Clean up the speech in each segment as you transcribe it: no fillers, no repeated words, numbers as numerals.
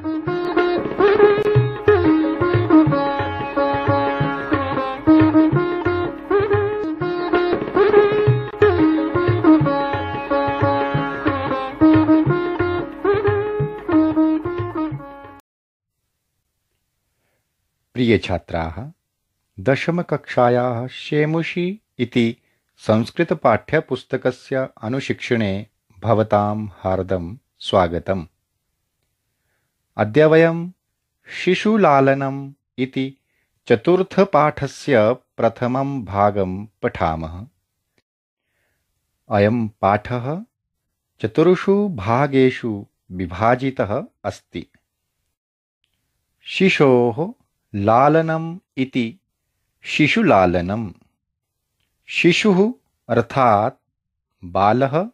प्रिय छात्राः, दशमकक्षायाः शेमुषी इति संस्कृतपाठ्यपुस्तकस्य अनुशिक्षणे भवतां हार्दं स्वागतम्। अद्य वयं शिशुलालनम् इति चतुर्थपाठस्य प्रथमं भागं पठामः। अयं पाठः चतुर्षु भागेषु विभाजितः अस्ति। शिशोः लालनम् इति शिशुलालनम्। शिशुः अर्थात् बालः,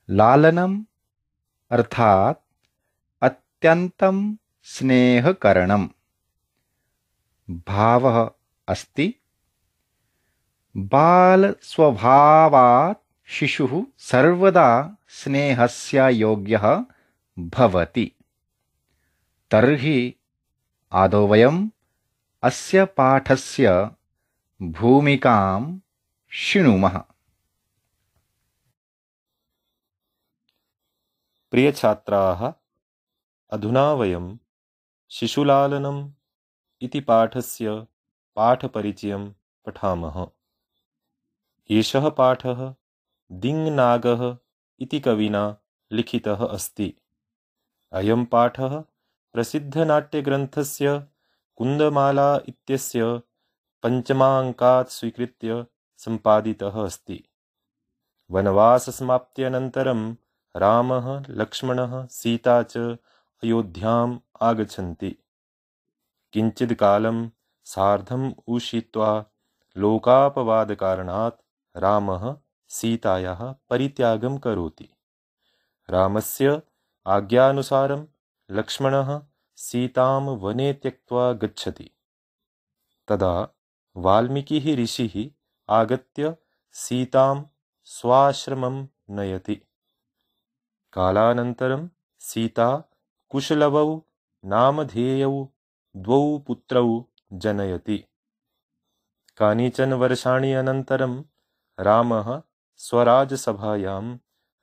लालनम् अर्थात् अत्यन्तं स्नेहकरणम्। भावः अस्ति बालस्वभावात् शिशुः सर्वदा स्नेहस्य योग्यः भवति। तर्हि आदौ वयम् अस्य पाठस्य भूमिकां शृणुमः। प्रिय छात्राः, अधुना वयं शिशुलालनम् इति पाठस्य पाठपरिचयं पठामः। एषः पाठः दिङ्नागः इति कविना लिखितः अस्ति। अयं पाठः प्रसिद्धनाट्यग्रन्थस्य कुन्दमाला इत्यस्य पञ्चमाङ्कात् स्वीकृत्य सम्पादितः अस्ति। वनवाससमाप्त्यनन्तरं रामः, लक्ष्मणः, सीता च अयोध्याम् आगच्छन्ति। किञ्चित् कालं सार्धम् उषित्वा लोकापवादकारणात् रामः सीतायाः परित्यागं करोति। रामस्य आज्ञानुसारं लक्ष्मणः सीतां वने त्यक्त्वा गच्छति। तदा वाल्मीकिः ऋषिः आगत्य सीतां स्वाश्रमं नयति। कालानन्तरं सीता कुशलवौ नामधेयौ द्वौ पुत्रौ जनयति। कानिचन वर्षाणि अनन्तरं रामः स्वराजसभायां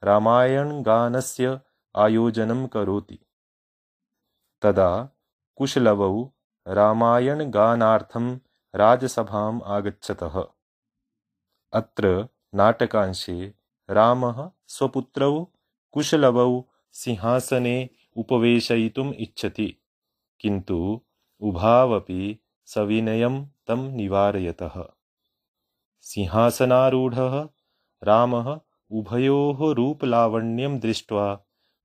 रामायणगानस्य आयोजनं करोति। तदा कुशलवौ रामायणगानार्थं राजसभाम् आगच्छतः। अत्र नाटकांशे रामः स्वपुत्रौ कुशलवौ सिंहासने उपवेशयितुम् इच्छति, किन्तु उभावपि सविनयं तं निवारयतः। सिंहासनारूढः रामः उभयोः रूपलावण्यं दृष्ट्वा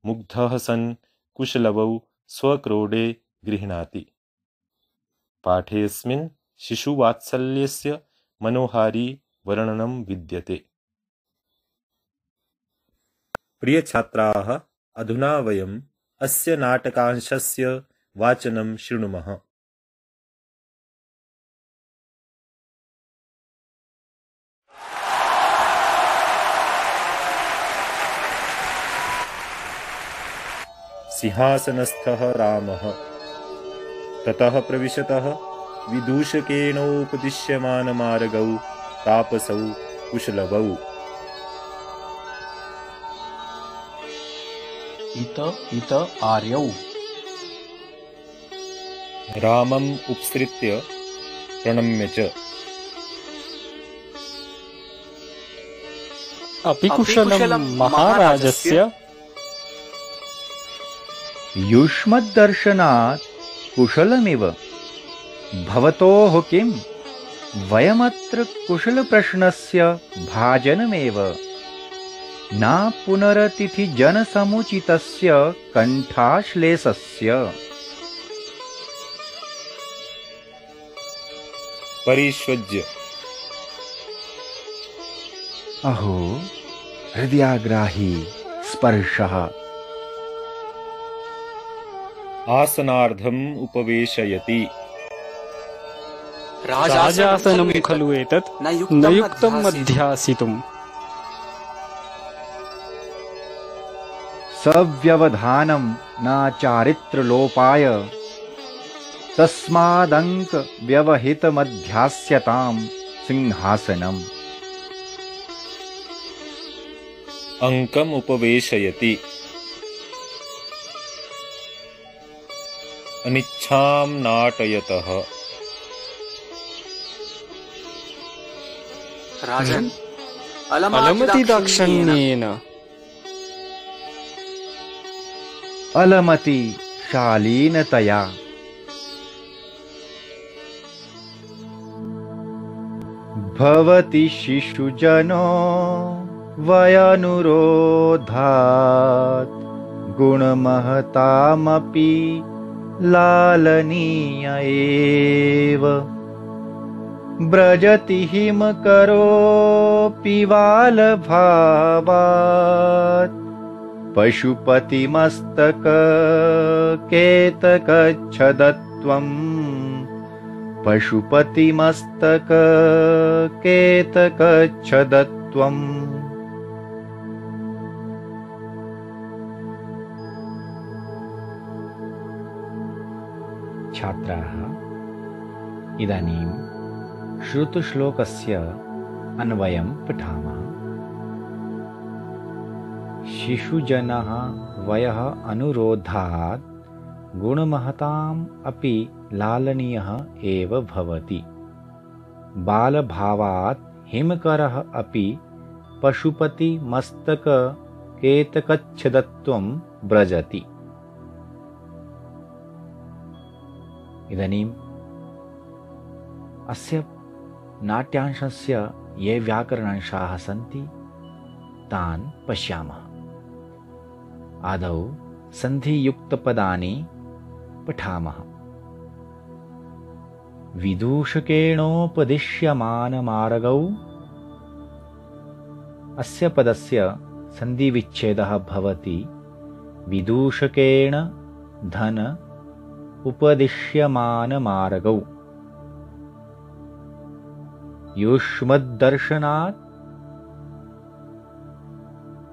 मुग्धः सन् कुशलवौ स्वक्रोडे गृह्णाति। पाठेऽस्मिन् शिशुवात्सल्यस्य मनोहारी वर्णनं विद्यते। प्रिय छात्राः, अधुना वयम् अस्य नाटकांशस्य वाचनं शृणुमः। सिंहासनस्थः रामः ततः प्रविशतः विदूषकेणोपदिश्यमानमार्गौ तापसौ कुशलवौ। इत आर्यौ। रामम् उपसृत्य प्रणम्य च। अपि कुशलं महाराजस्य। युष्मद्दर्शनात् कुशलमिव। भवतोः किं? वयमत्र कुशलप्रश्नस्य भाजनमेव। न पुनरतिथिजनसमुचितस्य कण्ठाश्लेषस्य। परिष्वज्य। अहो हृदयाग्राही स्पर्शः। आसनार्धम् उपवेशयति। राजासनं खलु एतत् न युक्तं मध्यासितुम्। सव्यवधानं न चारित्रलोपाय तस्मादङ्क व्यवहितमध्यास्यतां सिंहासनम्। अंकम उपवेशयति। अनिच्छां नाटयतः। राजन् अलमतिदाक्षिण्येन अलमति शालीनतया भवति शिशुजनो वयानुरोधात् गुणमहतामपि लालनीय एव। ब्रजति हिमकरोऽपि बालभावात् पशुपतिमस्तककेतकच्छदत्वम् पशुपतिमस्तककेतकच्छदत्वम्। छात्राः, इदानीं श्रुतश्लोकस्य अन्वयं पठामः। शिशुजनः वयः अनुरोधात् गुणमहताम् अपि लालनीयः एव भवति। बालभावात् हिमकरः अपि पशुपतिमस्तककेतकच्छदत्वं व्रजति। इदानीम् अस्य नाट्यांशस्य ये व्याकरणांशाः सन्ति तान् पश्यामः। आदौ सन्धियुक्तपदानि पठामः। विदूषकेणोपदिश्यमानमार्गौ अस्य पदस्य सन्धिविच्छेदः भवति विदूषकेण धन उपदिश्यमानमार्गौ। युष्मद्दर्शनात्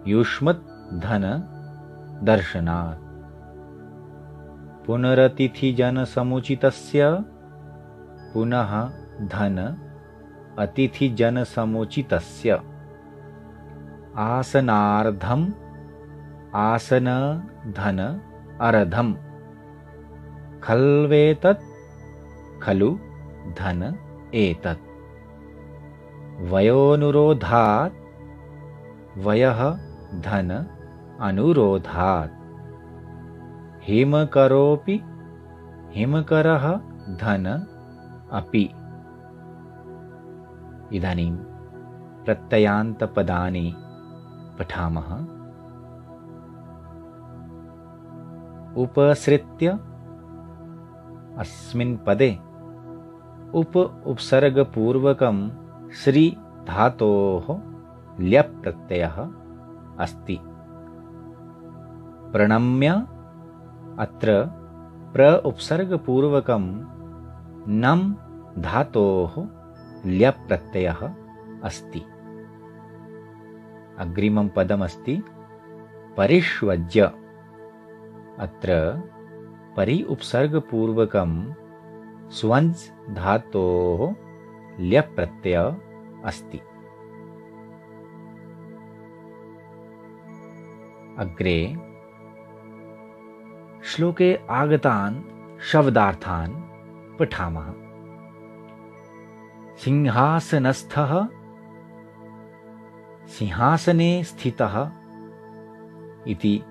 युष्मत् धन दर्शनात्। पुनरतिथिजनसमुचितस्य पुनः धन अतिथिजनसमुचितस्य। आसनार्धम् आसन धन अर्धम्। खल्वेतत् खलु धन एतत्। वयोनुरोधात् वयः धन अनुरोधात्। हिमकरोऽपि हिमकरः धन अपि। इदानीं प्रत्ययान्तपदानि पठामः। उपसृत्य अस्मिन् पदे उपसर्गपूर्वकं श्री धातोः ल्यप् प्रत्ययः अस्ति। प्रणम्य अत्र प्र उपसर्गपूर्वकं नम् धातोः ल्यप् प्रत्ययः अस्ति। अग्रिमं पदमस्ति परिष्वज्य। अत्र परि उपसर्गपूर्वकं स्वञ्ज् धातोः ल्यप् प्रत्ययः अस्ति। अग्रे श्लोके आगतान् शब्दार्थान् पठामः। सिंहासनस्थः सिंहासने स्थितः इति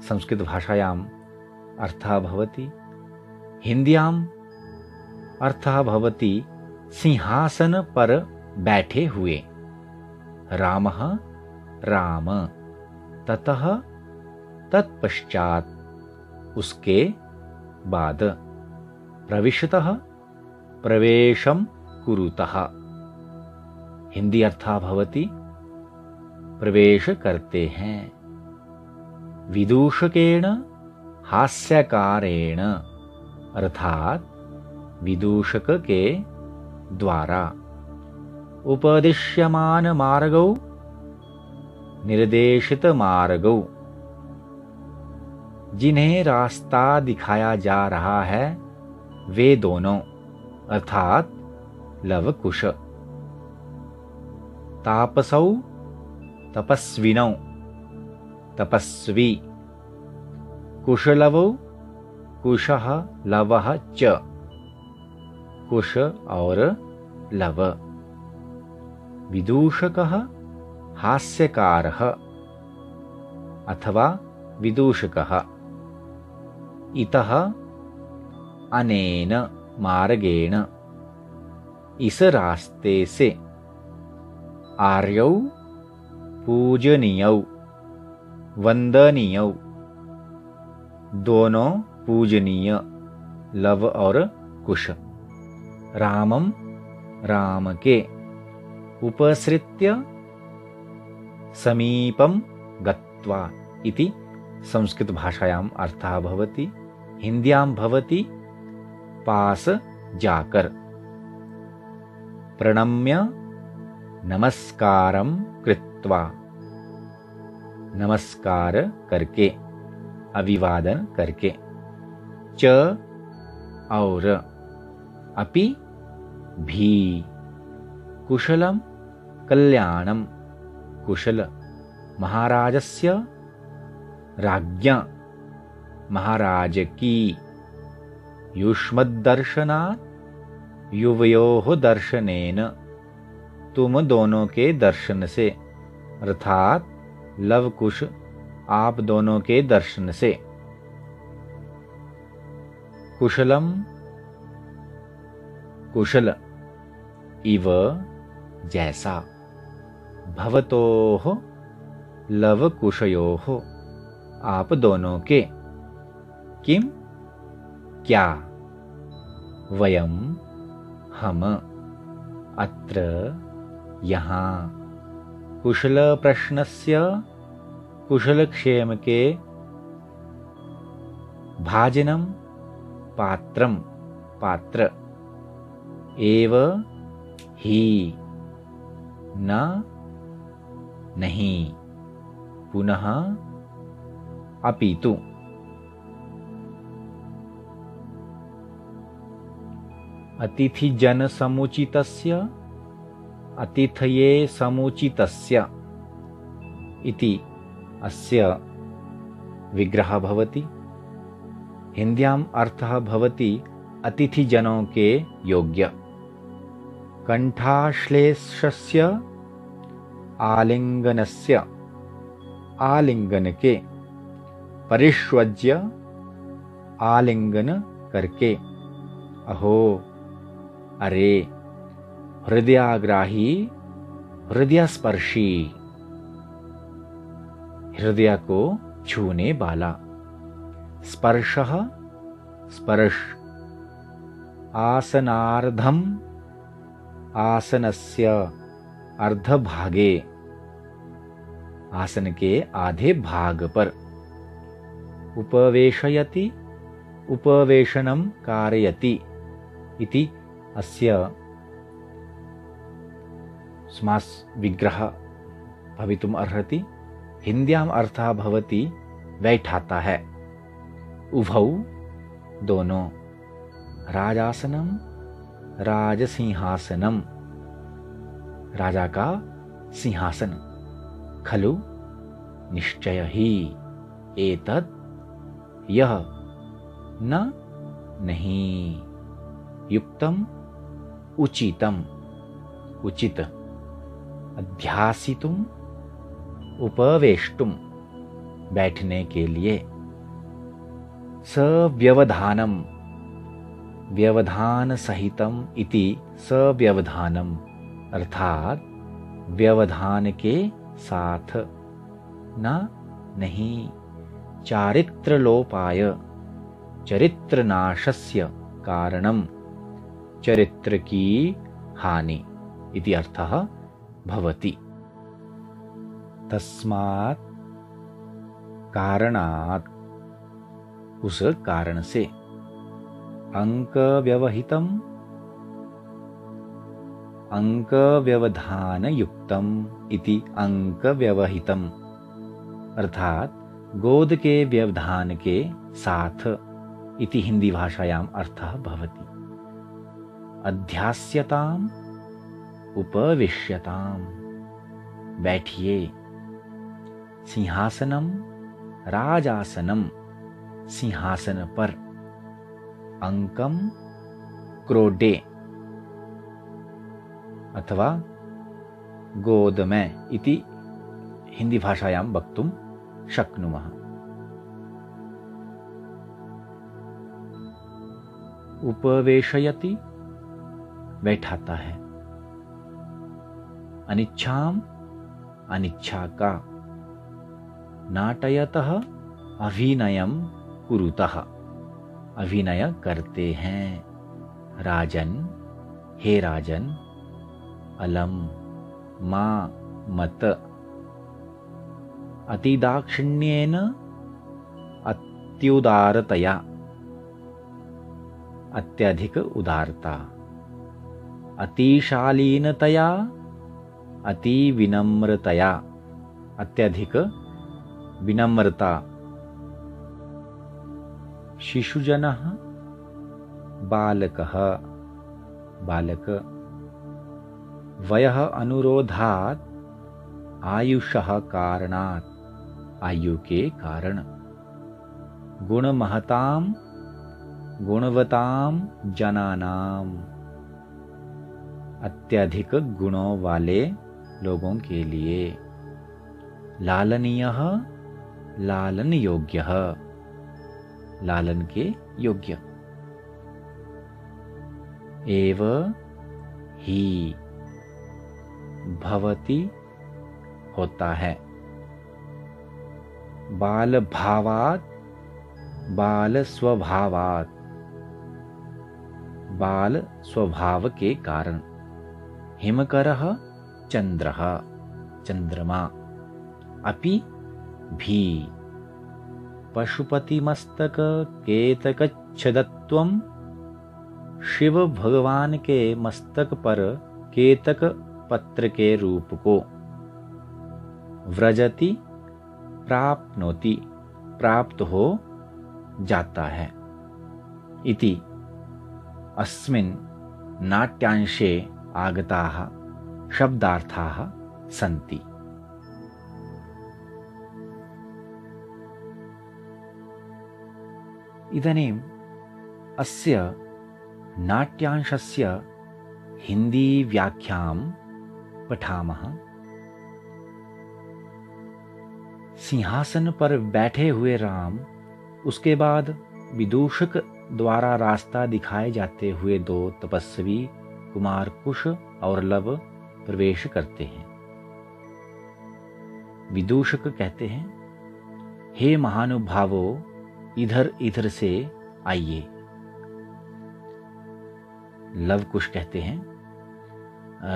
संस्कृतभाषायाम् अर्थः भवति। हिन्द्याम् अर्थः भवति सिंहासन पर बैठे हुए। रामः राम, ततः तत्पश्चात् उसके बाद। प्रविशतः प्रवेशं कुरुतः। हिंदी अर्थः भवति प्रवेश करते हैं। विदूषकेण हास्यकारेण अर्थात विदूषक के द्वारा। उपदिश्यमान मार्गौ निर्देशित मार्गौ। जिन्हें रास्ता दिखाया जा रहा है वे दोनों, अर्थात लव कुश। तापसौ तपस्विनौ, तपस्वी। कुशलवौ कुशः लवः च, कुश और लव। विदूषकः हास्यकारः अथवा विदूषकः। इतः अनेन मार्गेण, इस रास्ते से। आर्यौ पूजनीयौ, वंदनीयौ। दोनों पूजनीय, लव और कुश। रामं, राम के। उपसृत्य समीपं गत्वा इति संस्कृत भाषायाम् अर्थः भवति। हिन्द्यां भवति पास जाकर। प्रणम्य नमस्कारं कृत्वा, नमस्कार करके, अभिवादन करके। च और, अपि भी। कुशलं कल्याणं, कुशल महाराजस्य, राज्ञा महाराज की। युष्मद्दर्शनात्, युवयोः दर्शनेन, तुम दोनों के दर्शन से, अर्थात लव कुश आप दोनों के दर्शन से। कुशलम, कुशल। इव, जैसा। भवतोः, लव कुशयोः, आप दोनों के। किम, क्या। वयम, हम। अत्र, यहाँ। कुशल प्रश्नस्य, कुशलक्षेम के। भाजनम, पात्रम, पात्र। एव, ही। न, नहीं। पुनः, अपितु। अतिथिजन समुचितस्य, अतिथये समुचितस्य इति अस्य विग्रह भवति। हिन्द्याम् अर्थः भवति अतिथिजनों के योग्य। कंठाश्लेषस्य, आलिंगनस्य, आलिंगन के। परिष्वज्य, आलिंगन करके। अहो, अरे। हृदयाग्राही, हृदयस्पर्शी, हृदय को छूने वाला। स्पर्शः, स्पर्श। आसनार्धम, आसनस्य, अर्धभागे, आसन के आधे भाग पर। उपवेशयति, उपवेशनं कारयति इति अस्य समास विग्रह भवितुम् अर्हति। हिन्द्याम् अर्थः भवति बैठाता है। उभौ, दोनों। राजासनम, राजसिंहासनम, राजा का सिंहासन। खलु, निश्चय ही। एतत्, यह। न, नहीं। युक्तम, उचितम, उचित। अध्यासितुम, उपवेष्टुम, बैठने के लिए। सव्यवधानम, व्यवधान सहितम इति सव्यवधानम, अर्थात व्यवधान के साथ। न, नहीं। चारित्रलोपाय, चरित्रनाशस्य कारणम, चरित्र की हानि इति अर्थः भवति। तस्मात्, कारणात्, उस कारण से। अंक व्यवहितम, अंक व्यवधान युक्तम इति अंक व्यवहितम, अर्थात गोद के व्यवधान के साथ इति हिंदी भाषायाम् अर्थः भवति। अध्यास्यताम् उपविश्यताम्, बैठिए। सिंहासनम राजासनम, सिंहासन पर। अंकम क्रोडे अथवा गोद में इति हिंदी भाषायां वक्तुं शक्नुमः। उपवेशयति, बैठाता है। अनिच्छाम, अनिच्छा का। नाटयतः, अभिनयम कुरुतः, अभिनय करते हैं। राजन, हे राजन। अलम, मां, मत। अतिदाक्षिण्येन, अत्युदारतया, अत्यधिक उदारता। अतिशालीनतया, अति विनम्रतया, अत्यधिक विनम्रता। शिशुजनः, बालकः, बालक। वयः अनुरोधात्, आयुषः कारणात्, आयु के कारण। गुणमहताम्, गुणवताम् जनानाम्, अत्यधिक गुणों वाले लोगों के लिए। लालनीयः, लालन योग्यः, लालन के योग्य। एव ही, भवति होता है। बाल भावात्, बाल स्वभावात्, बाल स्वभाव के कारण। हिमकरः, चंद्रः, चंद्रमा। अपि, भी। पशुपतिमस्तक केतकच्छदत्वम्, शिव भगवान के मस्तक पर केतक पत्र के रूप को। व्रजति, प्राप्नोति, प्राप्त हो जाता है। इति अस्मिन् नाट्यांशे आगताः शब्दार्थाः सन्ति। इदानीम् अस्य नाट्यांशस्य हिंदी व्याख्यां पठामः। सिंहासन पर बैठे हुए राम, उसके बाद विदूषक द्वारा रास्ता दिखाए जाते हुए दो तपस्वी कुमार कुश और लव प्रवेश करते हैं। विदूषक कहते हैं, हे महानुभावों, इधर इधर से आइए। लव कुश कहते हैं,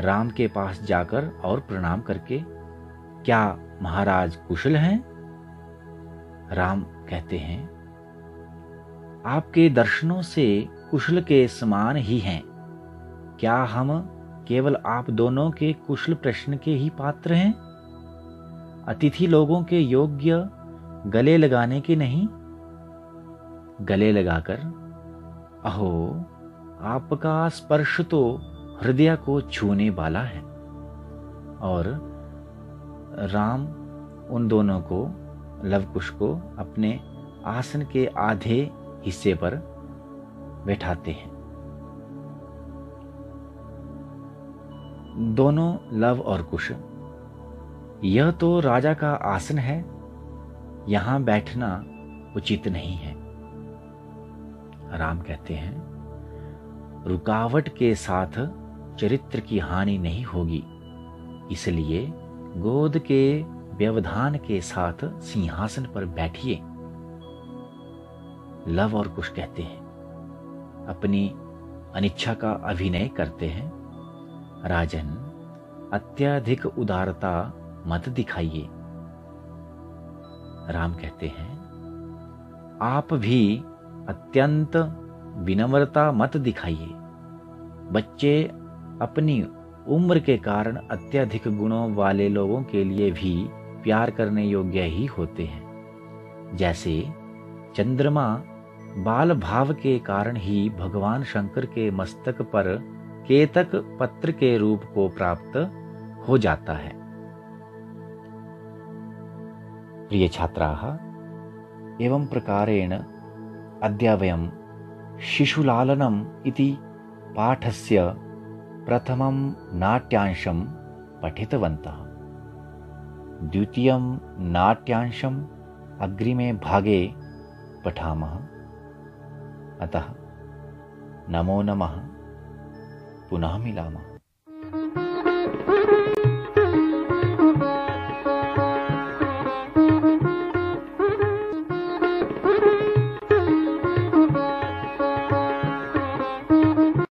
राम के पास जाकर और प्रणाम करके, क्या महाराज कुशल हैं? राम कहते हैं, आपके दर्शनों से कुशल के समान ही हैं। क्या हम केवल आप दोनों के कुशल प्रश्न के ही पात्र हैं? अतिथि लोगों के योग्य गले लगाने के नहीं? गले लगाकर, अहो, आपका स्पर्श तो हृदय को छूने वाला है। और राम उन दोनों को, लवकुश को, अपने आसन के आधे हिस्से पर बैठाते हैं। दोनों, लव और कुश, यह तो राजा का आसन है, यहां बैठना उचित नहीं है। राम कहते हैं, रुकावट के साथ चरित्र की हानि नहीं होगी, इसलिए गोद के व्यवधान के साथ सिंहासन पर बैठिए। लव और कुश कहते हैं, अपनी अनिच्छा का अभिनय करते हैं। राजन, अत्यधिक उदारता मत दिखाइए। राम कहते हैं, आप भी अत्यंत विनम्रता मत दिखाइए। बच्चे अपनी उम्र के कारण अत्यधिक गुणों वाले लोगों के लिए भी प्यार करने योग्य ही होते हैं। जैसे चंद्रमा बाल भाव के कारण ही भगवान शंकर के मस्तक पर केतक पत्र के रूप को प्राप्त हो जाता है। प्रिय छात्राः, एवं प्रकारेण अद्य वयं शिशुलालनम् इति पाठस्य प्रथमं नाट्यांशं पठितवन्तः। द्वितीयं नाट्यांशम् अग्रिमे भागे पठामः। अतः नमो नमः, पुनः मिलामः।